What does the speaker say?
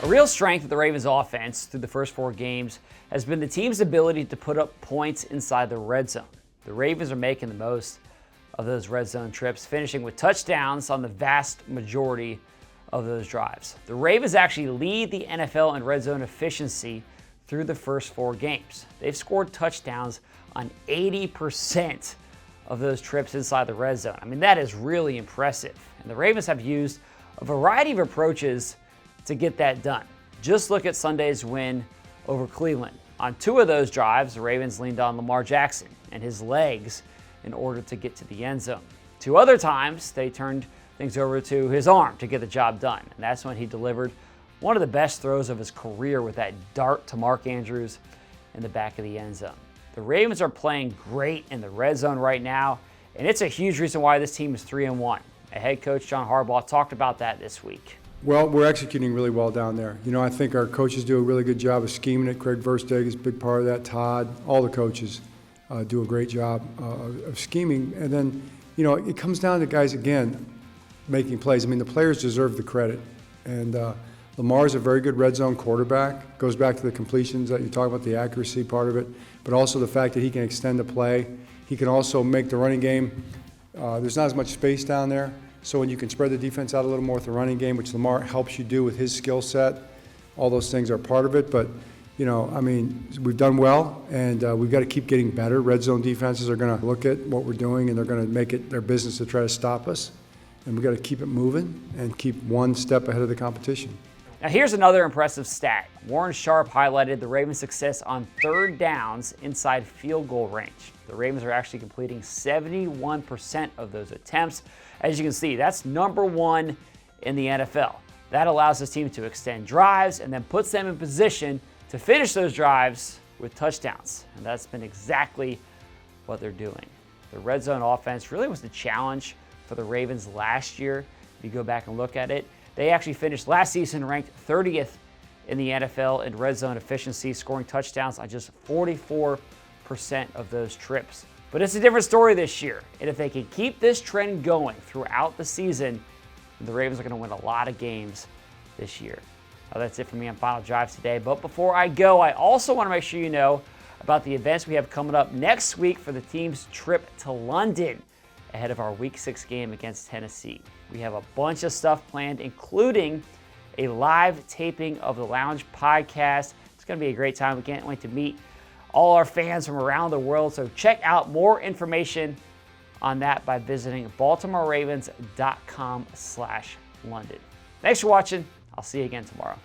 A real strength of the Ravens offense through the first 4 games has been the team's ability to put up points inside the red zone. The Ravens are making the most of those red zone trips, finishing with touchdowns on the vast majority of those drives. The Ravens actually lead the NFL in red zone efficiency through the first 4 games. They've scored touchdowns on 80% of those trips inside the red zone. I mean, that is really impressive. And the Ravens have used a variety of approaches to get that done. Just look at Sunday's win over Cleveland. On 2 of those drives, the Ravens leaned on Lamar Jackson and his legs in order to get to the end zone. 2 other times, they turned things over to his arm to get the job done. And that's when he delivered one of the best throws of his career with that dart to Mark Andrews in the back of the end zone. The Ravens are playing great in the red zone right now, and it's a huge reason why this team is 3-1. Head coach John Harbaugh talked about that this week. Well, we're executing really well down there. You know, I think our coaches do a really good job of scheming it. Craig Versteg is a big part of that. Todd, all the coaches do a great job of scheming. And then, you know, it comes down to guys, again, making plays. I mean, the players deserve the credit. And Lamar's a very good red zone quarterback. Goes back to the completions that you talk about, the accuracy part of it, but also the fact that he can extend the play. He can also make the running game. There's not as much space down there. So when you can spread the defense out a little more with the running game, which Lamar helps you do with his skill set, all those things are part of it. But, you know, I mean, we've done well, and we've got to keep getting better. Red zone defenses are going to look at what we're doing, and they're going to make it their business to try to stop us. And we've got to keep it moving and keep one step ahead of the competition. Now here's another impressive stat. Warren Sharp highlighted the Ravens' success on 3rd downs inside field goal range. The Ravens are actually completing 71% of those attempts. As you can see, that's #1 in the NFL. That allows this team to extend drives and then puts them in position to finish those drives with touchdowns. And that's been exactly what they're doing. The red zone offense really was the challenge for the Ravens last year. If you go back and look at it, they actually finished last season ranked 30th in the NFL in red zone efficiency, scoring touchdowns on just 44% of those trips. But it's a different story this year. And if they can keep this trend going throughout the season, the Ravens are going to win a lot of games this year. Now, that's it for me on Final Drives today. But before I go, I also want to make sure you know about the events we have coming up next week for the team's trip to London ahead of our Week 6 game against Tennessee. We have a bunch of stuff planned, including a live taping of the Lounge podcast. It's going to be a great time. We can't wait to meet all our fans from around the world. So check out more information on that by visiting BaltimoreRavens.com/London. Thanks for watching. I'll see you again tomorrow.